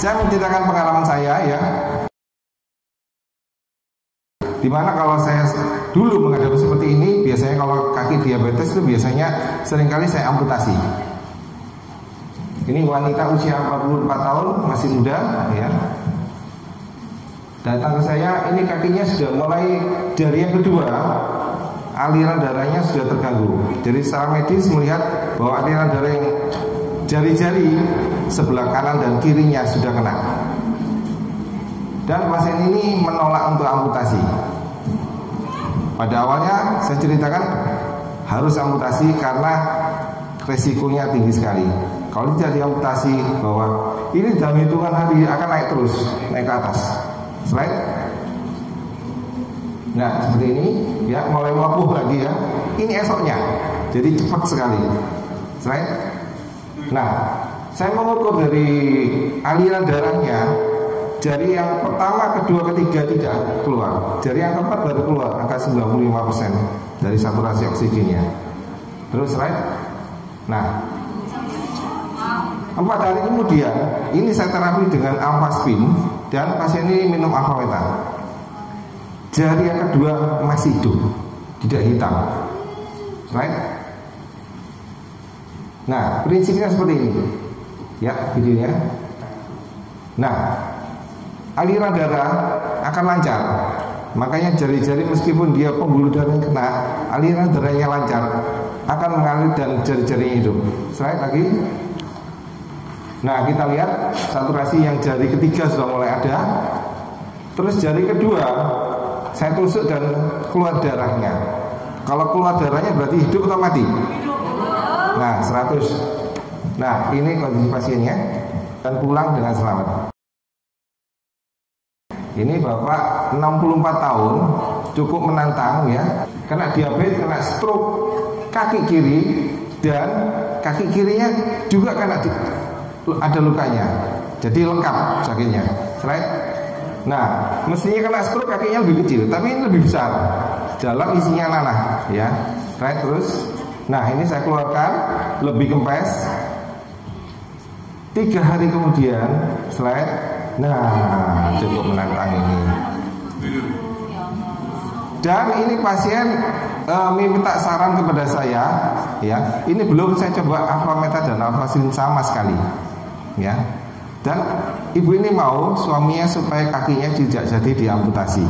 Saya menceritakan pengalaman saya ya, dimana kalau saya dulu menghadapi seperti ini, biasanya kalau kaki diabetes itu biasanya seringkali saya amputasi. Ini wanita usia 44 tahun, masih muda ya. Datang ke saya, ini kakinya sudah mulai jari yang kedua, aliran darahnya sudah terganggu. Jadi secara medis melihat bahwa aliran darah yang jari-jari sebelah kanan dan kirinya sudah kena. Dan pasien ini menolak untuk amputasi. Pada awalnya saya ceritakan harus amputasi karena resikonya tinggi sekali. Kalau tidak diamputasi, bahwa ini dalam hitungan hari akan naik terus, naik ke atas. Slide. Nah seperti ini ya, mulai melepuh lagi ya. Ini esoknya, jadi cepat sekali. Slide. Nah, saya mengukur dari aliran darahnya, jari yang pertama, kedua, ketiga tidak keluar. Jari yang keempat baru keluar, angka 95% dari saturasi oksigennya. Terus slide. Nah, 4 hari kemudian ini saya terapi dengan Alphaspin dan pasien ini minum Alphameta. Jari yang kedua masih hidup, tidak hitam. Right? Nah, prinsipnya seperti ini. Ya, videonya. Nah, aliran darah akan lancar. Makanya jari-jari meskipun dia pembuluh darah yang kena, aliran darahnya lancar, akan mengalir dan jari-jarinya hidup. Slide lagi. Nah kita lihat saturasi yang jari ketiga sudah mulai ada. Terus jari kedua saya tusuk dan keluar darahnya. Kalau keluar darahnya berarti hidup atau mati? Nah 100. Nah ini kondisi pasiennya dan pulang dengan selamat. Ini bapak 64 tahun, cukup menantang ya. Kena diabetes, kena stroke kaki kiri, dan kaki kirinya juga kena ada lukanya, jadi lengkap sakitnya. Right? Nah, mestinya kena stroke kakinya lebih kecil, tapi ini lebih besar. Dalam isinya nanah, ya. Right? Terus, nah ini saya keluarkan lebih kempes. 3 hari kemudian, slide. Nah, cukup menantang ini. Dan ini pasien minta saran kepada saya, ya. Ini belum saya coba Alphameta dan Alphaspin sama sekali. Ya, dan ibu ini mau suaminya supaya kakinya tidak jadi diamputasi,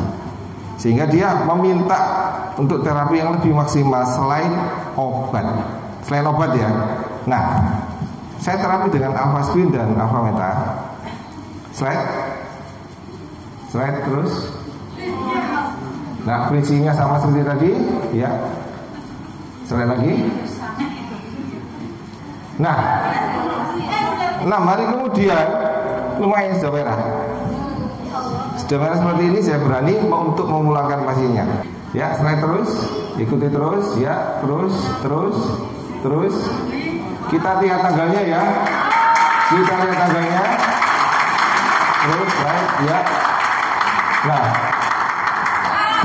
sehingga dia meminta untuk terapi yang lebih maksimal selain obat ya. Nah, saya terapi dengan Alphaspin dan Alphameta. Slide terus. Nah, prinsipnya sama seperti tadi, ya. Slide lagi. Nah, 6 hari kemudian lumayan sudah merah. Sudah merah seperti ini, saya berani untuk memulangkan pasiennya. Ya, slide terus, ikuti terus, ya, terus. Kita lihat tanggalnya ya. Terus, slide, ya. Nah,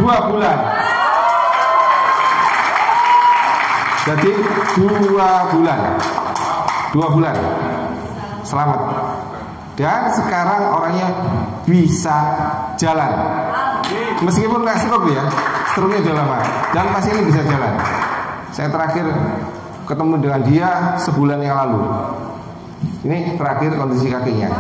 2 bulan. Jadi 2 bulan. Selamat. Dan sekarang orangnya bisa jalan. Meskipun nggak stroke ya, stroke-nya udah lama. Dan masih ini bisa jalan. Saya terakhir ketemu dengan dia sebulan yang lalu. Ini terakhir kondisi kakinya.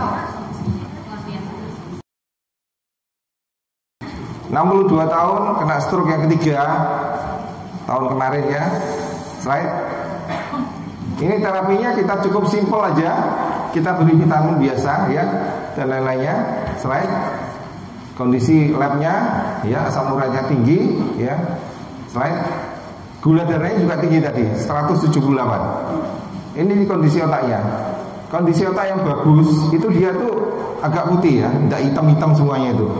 62 tahun, kena stroke yang ketiga tahun kemarin ya. Slide. Ini terapinya kita cukup simpel aja. Kita beri vitamin biasa ya, dan lain-lainnya. Slide. Kondisi labnya ya, asam uratnya tinggi ya. Slide. Gula darahnya juga tinggi tadi, 178. Ini di kondisi otaknya. Kondisi otak yang bagus itu dia tuh agak putih ya, tidak hitam-hitam semuanya itu.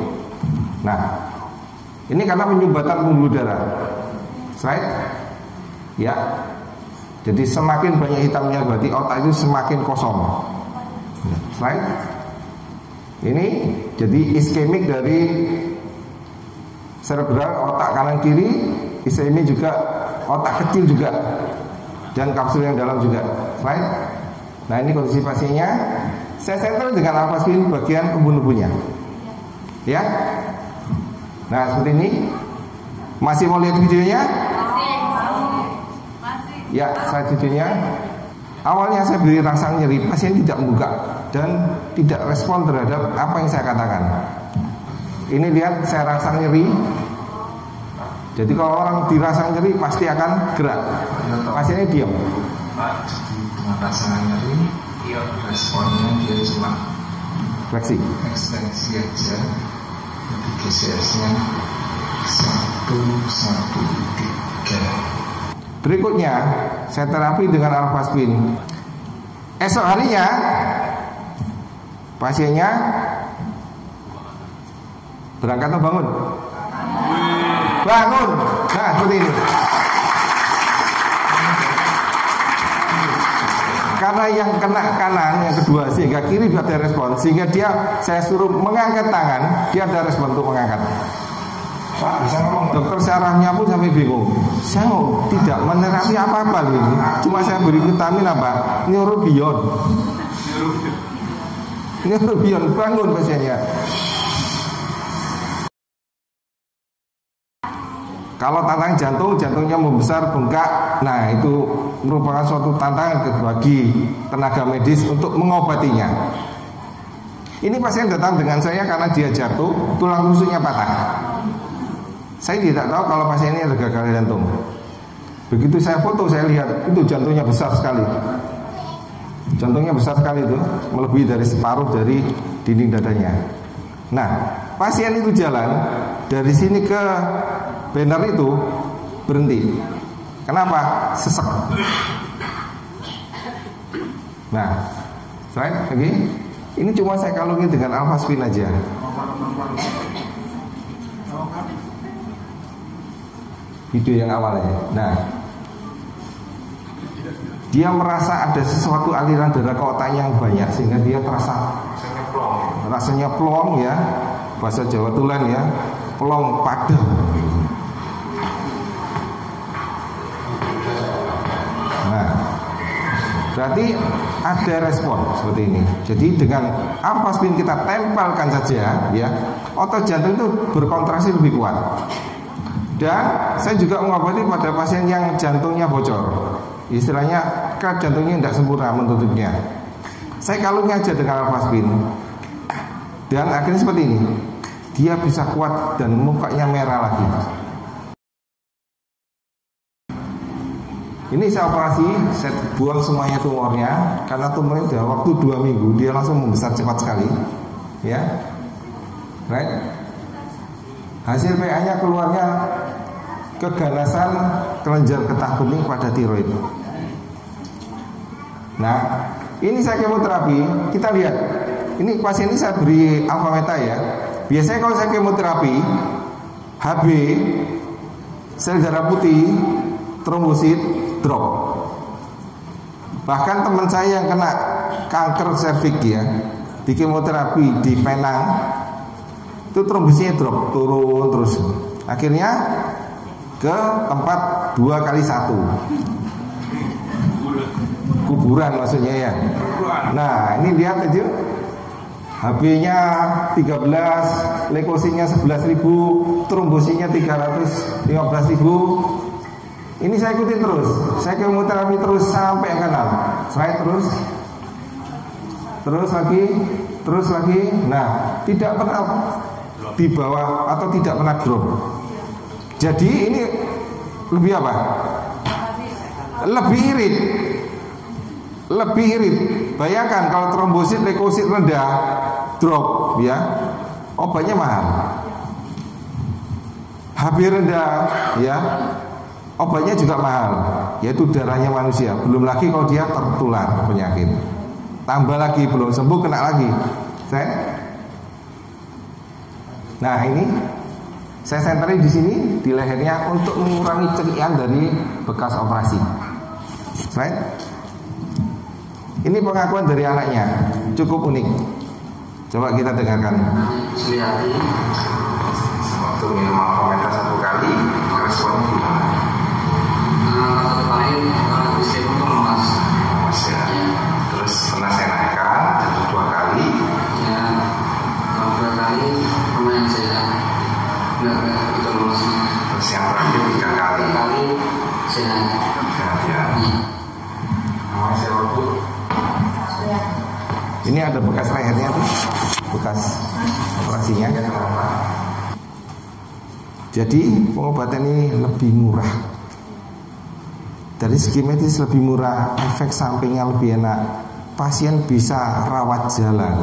Nah, ini karena penyumbatan pembuluh darah. Slide. Ya. Jadi semakin banyak hitamnya berarti otak itu semakin kosong. Slide. Ini jadi iskemik dari cerebral, otak kanan kiri, iskemik juga otak kecil juga, dan kapsul yang dalam juga. Slide. Nah ini kondisi pasiennya Saya senter dengan alfaspin bagian umbu-umbunya. Ya. Nah, seperti ini. Masih mau lihat videonya? Ya, saya videonya. Awalnya saya beri rangsang nyeri, pasien tidak membuka dan tidak respon terhadap apa yang saya katakan. Ini lihat saya rangsang nyeri. Jadi kalau orang dirangsang nyeri pasti akan gerak. Pasiennya diam. Pak, dengan rangsang nyeri, dia responnya dia cuma fleksi aja. Jadi GCS-nya 113. Berikutnya saya terapi dengan alfaspin. Esok harinya pasiennya berangkat atau bangun? Bangun. Nah, seperti ini. Karena yang kena kanan, yang kedua, sehingga kiri tidak ada respon, sehingga saya suruh mengangkat tangan, dia ada respon untuk mengangkat. Pak, bisa ngomong. Dokter syarafnya pun sampai bingung. Saya tidak menerapi apa-apa ini. Cuma saya beri vitamin apa? Neurobion. Neurobion, bangun pasiennya. Kalau tantangan jantungnya membesar, bengkak. Nah, itu merupakan suatu tantangan bagi tenaga medis untuk mengobatinya. Ini pasien datang dengan saya karena dia jatuh, tulang rusuknya patah. Saya tidak tahu kalau pasien ini ada gagal jantung. Begitu saya foto, saya lihat itu jantungnya besar sekali. Jantungnya besar sekali itu, melebihi dari separuh dari dinding dadanya. Nah, pasien itu jalan dari sini ke banner itu berhenti. Kenapa? Sesek. Nah, slide lagi. Ini cuma saya kalungin dengan alfaspin aja. Video yang awalnya. Nah, dia merasa ada sesuatu aliran darah ke otaknya yang banyak sehingga dia terasa rasanya plong ya, bahasa Jawa Tulen ya, plong padam. Nah, berarti ada respon seperti ini. Jadi dengan alfaspin kita tempelkan saja ya, otot jantung itu berkontraksi lebih kuat. Dan saya juga mengobati pada pasien yang jantungnya bocor, istilahnya kan jantungnya tidak sempurna mentutupnya. Saya kalungnya aja dengan alfaspin. Dan akhirnya seperti ini. Dia bisa kuat dan mukanya merah lagi. Ini saya operasi, saya buang semuanya tumornya. Karena tumornya sudah waktu 2 minggu, dia langsung membesar cepat sekali. Ya, right? Hasil PA-nya keluarnya keganasan kelenjar getah bening pada tiroid. Nah, ini saya kemoterapi. Kita lihat, ini pasien ini saya beri alfa meta ya. Biasanya kalau saya kemoterapi, HB, sel darah putih, trombosit drop. Bahkan teman saya yang kena kanker serviks ya, di kemoterapi di Penang, itu trombositnya drop, turun terus. Akhirnya ke tempat 2x1 kuburan maksudnya ya. Nah, ini lihat aja, HB-nya 13, leukositnya 11.000, trombositnya 315.000. Ini saya ikutin terus, saya kemoterapi terus sampai yang kanan. Saya terus lagi. Nah, tidak pernah di bawah atau tidak pernah drop. Jadi ini lebih apa? Lebih irit. Bayangkan kalau trombosit, leukosit rendah, drop ya, obatnya mahal. HB rendah ya, obatnya juga mahal, yaitu darahnya manusia. Belum lagi kalau dia tertular penyakit. Tambah lagi belum sembuh kena lagi. Nah, ini saya senterin di sini di lehernya untuk mengurangi cerian dari bekas operasi. Right? Ini pengakuan dari anaknya, cukup unik. Coba kita dengarkan. Suyati waktu minum alfa-meta 1 kali, responnya gimana? Satu kali usia itu lemas Ya. Terus pernah saya naikkan 2 kali. Sehat. Sehat ya. Namanya siapa Bu? Ini ada bekas lehernya tuh, bekas operasinya. Jadi pengobatan ini lebih murah. Dari segi medis lebih murah, efek sampingnya lebih enak. Pasien bisa rawat jalan.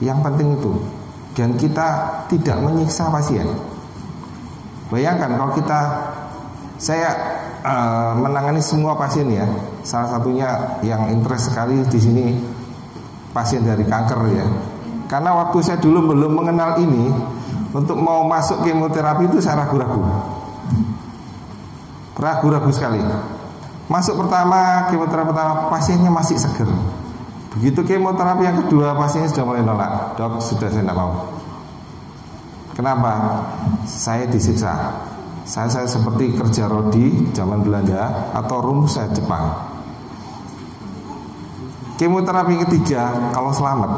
Yang penting itu. Dan kita tidak menyiksa pasien. Bayangkan kalau saya menangani semua pasien ya. Salah satunya yang interest sekali di sini pasien dari kanker ya. Karena waktu saya dulu belum mengenal ini, untuk mau masuk kemoterapi itu saya ragu-ragu sekali. Masuk kemoterapi pertama pasiennya masih seger. Begitu kemoterapi yang kedua pasiennya sudah mulai nolak. Dok, sudah saya tidak mau. Kenapa? Saya disiksa. Saya seperti kerja rodi zaman Belanda atau rumus saya Jepang. Kemoterapi ketiga kalau selamat.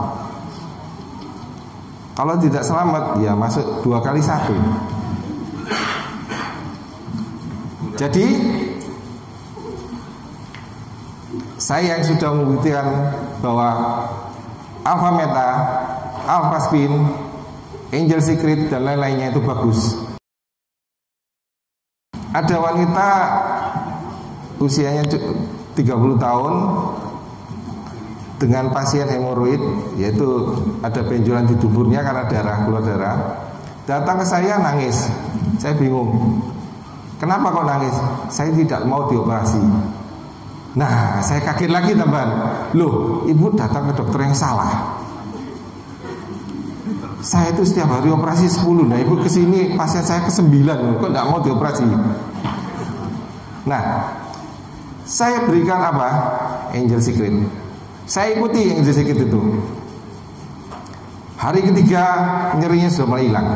Kalau tidak selamat ya masuk 2x1. Jadi saya yang sudah membuktikan bahwa Alpha Meta, Alpha Spin, Angel Secret dan lain-lainnya itu bagus. Ada wanita usianya 30 tahun dengan pasien hemoroid, yaitu ada benjolan di tuburnya karena keluar darah. Datang ke saya nangis. Saya bingung. Kenapa kok nangis? Saya tidak mau dioperasi. Nah, saya kaget lagi teman. Loh, ibu datang ke dokter yang salah. Saya itu setiap hari operasi 10. Nah, ibu kesini pasien saya ke-9. Kok tidak mau dioperasi? Nah, saya berikan apa? Angel Secret. Saya ikuti Angel Secret itu. Hari ketiga nyerinya sudah mulai hilang.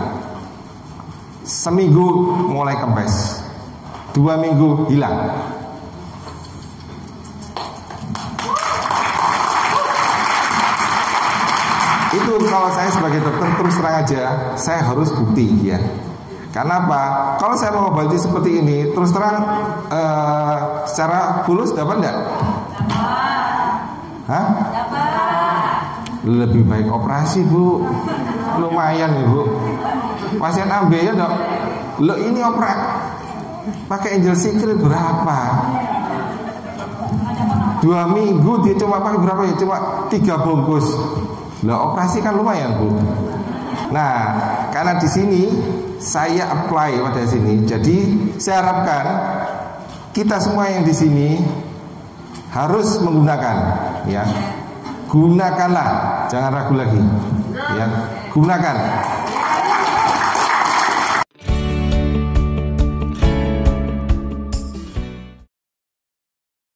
Seminggu mulai kempes. 2 minggu hilang. Itu kalau saya sebagai dokter terus terang aja, saya harus bukti ya. Karena apa? Kalau saya mengobati seperti ini, terus terang secara fulus dapat enggak? Hah? Lebih baik operasi Bu. Lumayan Ibu. Pasien AB ya dok. Lo ini pakai Angel Secret berapa? 2 minggu dia cuma pakai berapa ya? Cuma 3 bungkus. Lah operasi kan lumayan Bu. Nah, karena di sini saya apply pada sini. Jadi saya harapkan kita semua yang di sini harus menggunakan ya. Gunakanlah, jangan ragu lagi. Ya, gunakan.